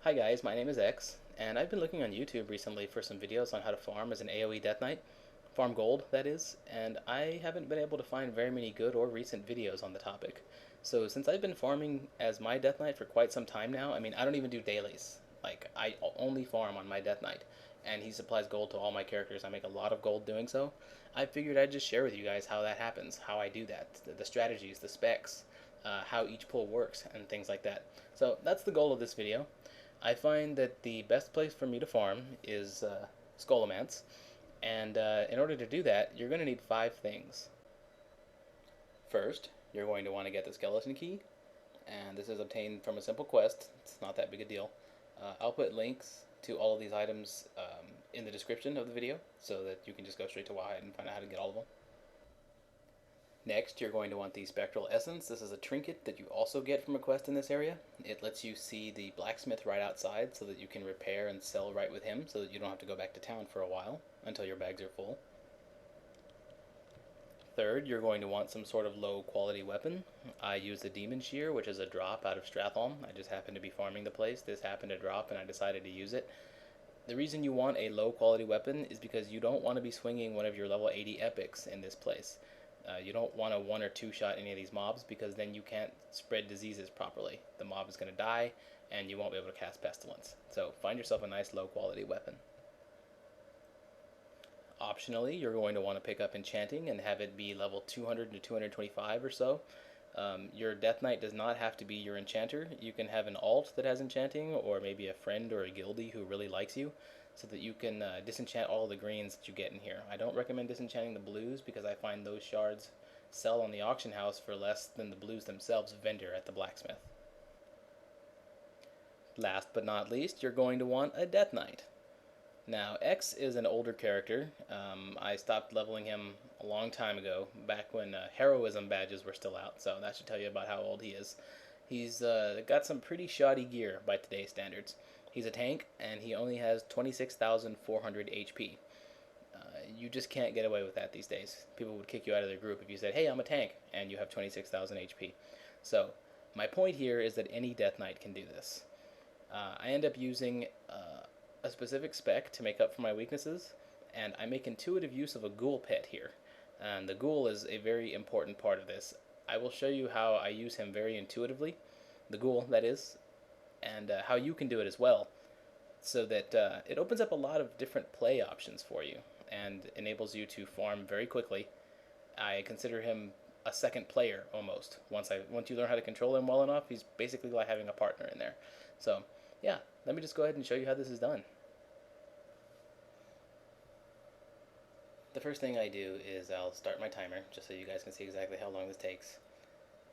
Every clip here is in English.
Hi guys, my name is X, and I've been looking on YouTube recently for some videos on how to farm as an AoE Death Knight. Farm gold, that is, and I haven't been able to find very many good or recent videos on the topic. So since I've been farming as my Death Knight for quite some time now, I don't even do dailies. Like, I only farm on my Death Knight, and he supplies gold to all my characters. I make a lot of gold doing so. I figured I'd just share with you guys how that happens, how I do that, the strategies, the specs, how each pull works, and things like that. So that's the goal of this video. I find that the best place for me to farm is Scholomance, and in order to do that, you're going to need 5 things. First, you're going to want to get the skeleton key, and this is obtained from a simple quest. It's not that big a deal. I'll put links to all of these items in the description of the video so that you can just go straight to Wowhead and find out how to get all of them. Next, you're going to want the Spectral Essence. This is a trinket that you also get from a quest in this area. It lets you see the blacksmith right outside so that you can repair and sell right with him so that you don't have to go back to town for a while until your bags are full. Third, you're going to want some sort of low quality weapon. I use the Demonshear, which is a drop out of Stratholme. I just happened to be farming the place. This happened to drop and I decided to use it. The reason you want a low quality weapon is because you don't want to be swinging one of your level 80 epics in this place. You don't want to 1 or 2 shot any of these mobs because then you can't spread diseases properly. The mob is going to die and you won't be able to cast Pestilence. So find yourself a nice low quality weapon. Optionally, you're going to want to pick up Enchanting and have it be level 200 to 225 or so. Your Death Knight does not have to be your Enchanter. You can have an alt that has Enchanting, or maybe a friend or a guildie who really likes you, so that you can disenchant all the greens that you get in here. I don't recommend disenchanting the blues because I find those shards sell on the auction house for less than the blues themselves vendor at the blacksmith. Last but not least, you're going to want a Death Knight. Now, X is an older character. I stopped leveling him a long time ago, back when heroism badges were still out, so that should tell you about how old he is. He's got some pretty shoddy gear by today's standards. He's a tank, and he only has 26,400 HP. You just can't get away with that these days. People would kick you out of their group if you said, hey, I'm a tank, and you have 26,000 HP. So, my point here is that any Death Knight can do this. I end up using a specific spec to make up for my weaknesses, and I make intuitive use of a ghoul pet here. And the ghoul is a very important part of this. I will show you how I use him very intuitively, the ghoul, that is, and how you can do it as well, so that it opens up a lot of different play options for you and enables you to farm very quickly. I consider him a second player almost. Once you learn how to control him well enough, he's basically like having a partner in there. So yeah, let me just go ahead and show you how this is done. The first thing I do is I'll start my timer just so you guys can see exactly how long this takes,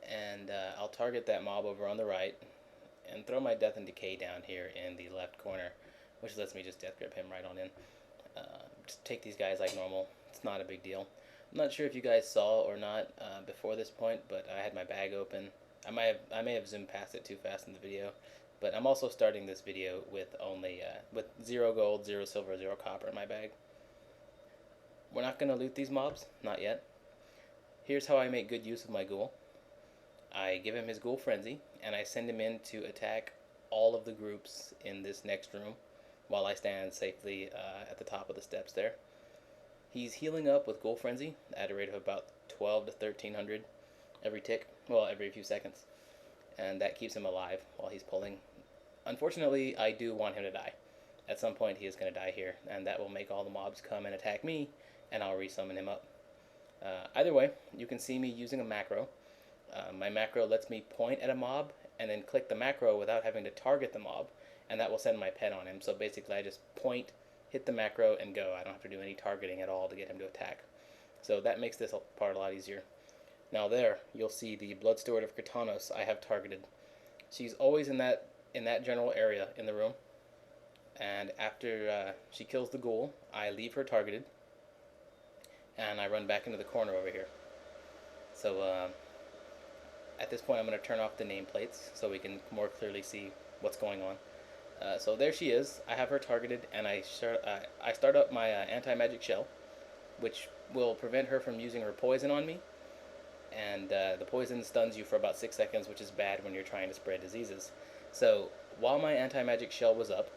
and I'll target that mob over on the right and throw my Death and Decay down here in the left corner, which lets me just death grip him right on in. Just take these guys like normal. It's not a big deal. I'm not sure if you guys saw or not before this point, but I had my bag open. I may have zoomed past it too fast in the video, but I'm also starting this video with only with 0 gold, 0 silver, 0 copper in my bag. We're not going to loot these mobs, not yet. Here's how I make good use of my ghoul. I give him his ghoul frenzy, and I send him in to attack all of the groups in this next room while I stand safely at the top of the steps there. He's healing up with ghoul frenzy at a rate of about 12 to 1300 every tick, well, every few seconds, and that keeps him alive while he's pulling. Unfortunately, I do want him to die. At some point he is going to die here, and that will make all the mobs come and attack me, and I'll resummon him up. Either way, you can see me using a macro. My macro lets me point at a mob and then click the macro without having to target the mob, and that will send my pet on him. So basically I just point, hit the macro, and go. I don't have to do any targeting at all to get him to attack. So that makes this part a lot easier. Now there, you'll see the Blood Steward of Kratanos I have targeted. She's always in that general area in the room, and after she kills the ghoul, I leave her targeted, and I run back into the corner over here. So at this point I'm going to turn off the nameplates so we can more clearly see what's going on. So there she is. I have her targeted, and I start up my anti-magic shell, which will prevent her from using her poison on me, and the poison stuns you for about 6 seconds, which is bad when you're trying to spread diseases. So while my anti-magic shell was up,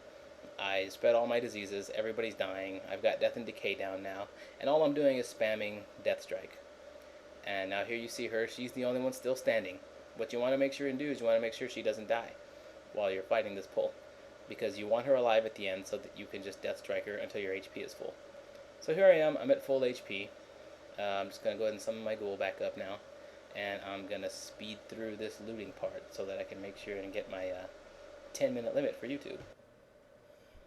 I spread all my diseases, everybody's dying, I've got death and decay down now, and all I'm doing is spamming Death Strike. And now here you see her, she's the only one still standing. What you want to make sure and do is you want to make sure she doesn't die while you're fighting this pull, because you want her alive at the end so that you can just Death Strike her until your HP is full. So here I am, I'm at full HP. I'm just going to go ahead and summon my ghoul back up now, and I'm going to speed through this looting part so that I can make sure and get my 10-minute limit for YouTube.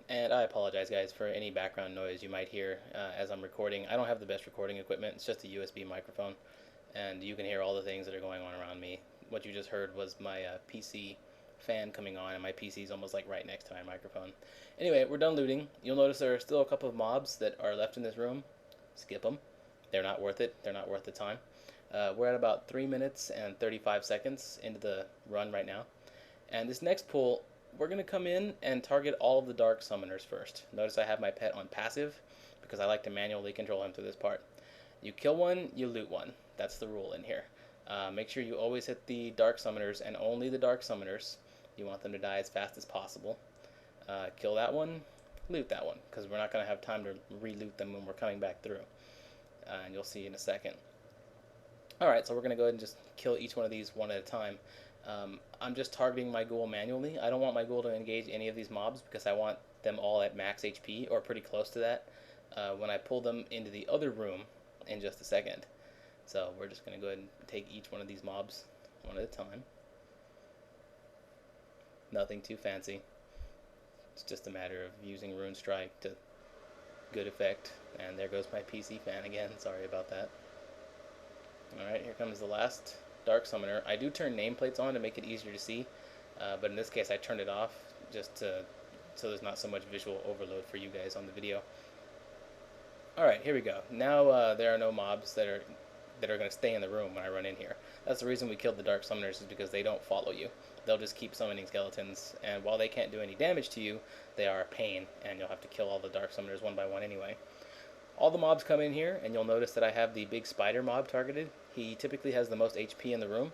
And I apologize, guys, for any background noise you might hear as I'm recording. I don't have the best recording equipment. It's just a USB microphone, and you can hear all the things that are going on around me. What you just heard was my PC fan coming on, and my PC is almost like right next to my microphone. Anyway, we're done looting. You'll notice there are still a couple of mobs that are left in this room. Skip them. They're not worth it. They're not worth the time. We're at about 3 minutes and 35 seconds into the run right now. And this next pull, we're going to come in and target all of the dark summoners first. Notice I have my pet on passive because I like to manually control him through this part. You kill one, you loot one. That's the rule in here. Make sure you always hit the dark summoners and only the dark summoners. You want them to die as fast as possible. Kill that one, loot that one, because we're not going to have time to re-loot them when we're coming back through. And you'll see in a second. Alright, so we're going to go ahead and just kill each one of these one at a time. I'm just targeting my ghoul manually. I don't want my ghoul to engage any of these mobs because I want them all at max HP or pretty close to that when I pull them into the other room in just a second. So we're just going to go ahead and take each one of these mobs one at a time. Nothing too fancy. It's just a matter of using Rune Strike to good effect. And there goes my PC fan again. Sorry about that. Alright, here comes the last Dark Summoner. I do turn nameplates on to make it easier to see, but in this case I turned it off just so there's not so much visual overload for you guys on the video. Alright, here we go. Now there are no mobs that are going to stay in the room when I run in here. That's the reason we killed the Dark Summoners, is because they don't follow you. They'll just keep summoning skeletons, and while they can't do any damage to you, they are a pain, and you'll have to kill all the Dark Summoners one by one anyway. All the mobs come in here, and you'll notice that I have the big spider mob targeted. He typically has the most HP in the room,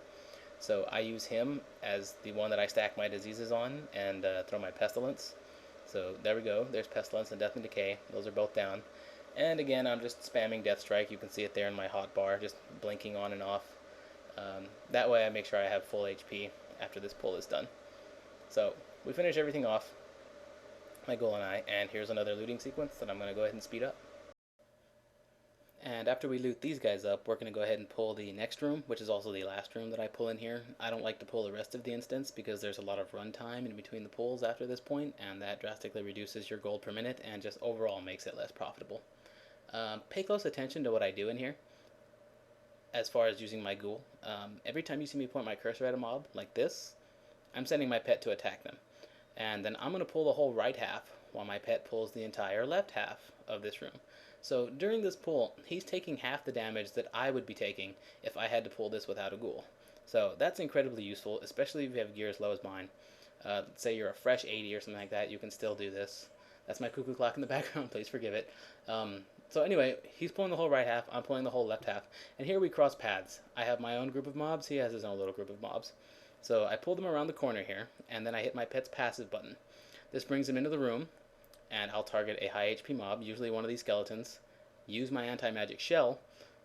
so I use him as the one that I stack my diseases on and throw my pestilence. So there we go. There's pestilence and death and decay. Those are both down. And again, I'm just spamming Death Strike. You can see it there in my hotbar, just blinking on and off. That way I make sure I have full HP after this pull is done. So we finish everything off, my ghoul and I, and here's another looting sequence that I'm going to go ahead and speed up. And after we loot these guys up, we're going to go ahead and pull the next room, which is also the last room that I pull in here. I don't like to pull the rest of the instance because there's a lot of runtime in between the pulls after this point, and that drastically reduces your gold per minute and just overall makes it less profitable. Pay close attention to what I do in here as far as using my ghoul. Every time you see me point my cursor at a mob like this, I'm sending my pet to attack them. And then I'm going to pull the whole right half while my pet pulls the entire left half of this room. So during this pull, he's taking half the damage that I would be taking if I had to pull this without a ghoul. So that's incredibly useful, especially if you have gear as low as mine. Say you're a fresh 80 or something like that, you can still do this. That's my cuckoo clock in the background, please forgive it. So anyway, he's pulling the whole right half, I'm pulling the whole left half, and here we cross paths. I have my own group of mobs, he has his own little group of mobs. So I pull them around the corner here, and then I hit my pet's passive button. This brings him into the room, and I'll target a high HP mob, usually one of these skeletons, use my anti-magic shell,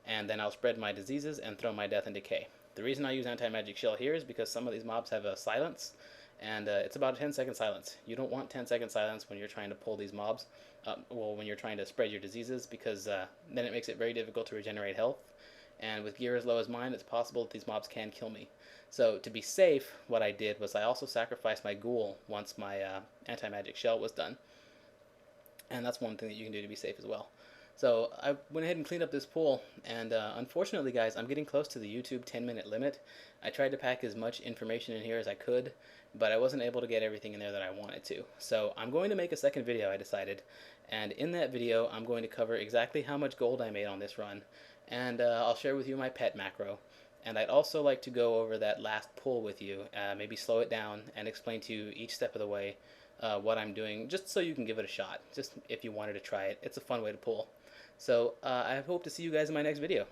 and then I'll spread my diseases and throw my death and decay. The reason I use anti-magic shell here is because some of these mobs have a silence, and it's about a 10-second silence. You don't want 10-second silence when you're trying to pull these mobs, when you're trying to spread your diseases, because then it makes it very difficult to regenerate health, and with gear as low as mine, it's possible that these mobs can kill me. So to be safe, what I did was I also sacrificed my ghoul once my anti-magic shell was done, and that's one thing that you can do to be safe as well. So I went ahead and cleaned up this pool, and unfortunately, guys, I'm getting close to the YouTube 10-minute limit. I tried to pack as much information in here as I could, but I wasn't able to get everything in there that I wanted to. So I'm going to make a second video, I decided, and in that video, I'm going to cover exactly how much gold I made on this run, and I'll share with you my pet macro. And I'd also like to go over that last pull with you, maybe slow it down and explain to you each step of the way what I'm doing, just so you can give it a shot, just if you wanted to try it. It's a fun way to pull. So I hope to see you guys in my next video.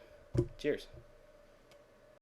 Cheers.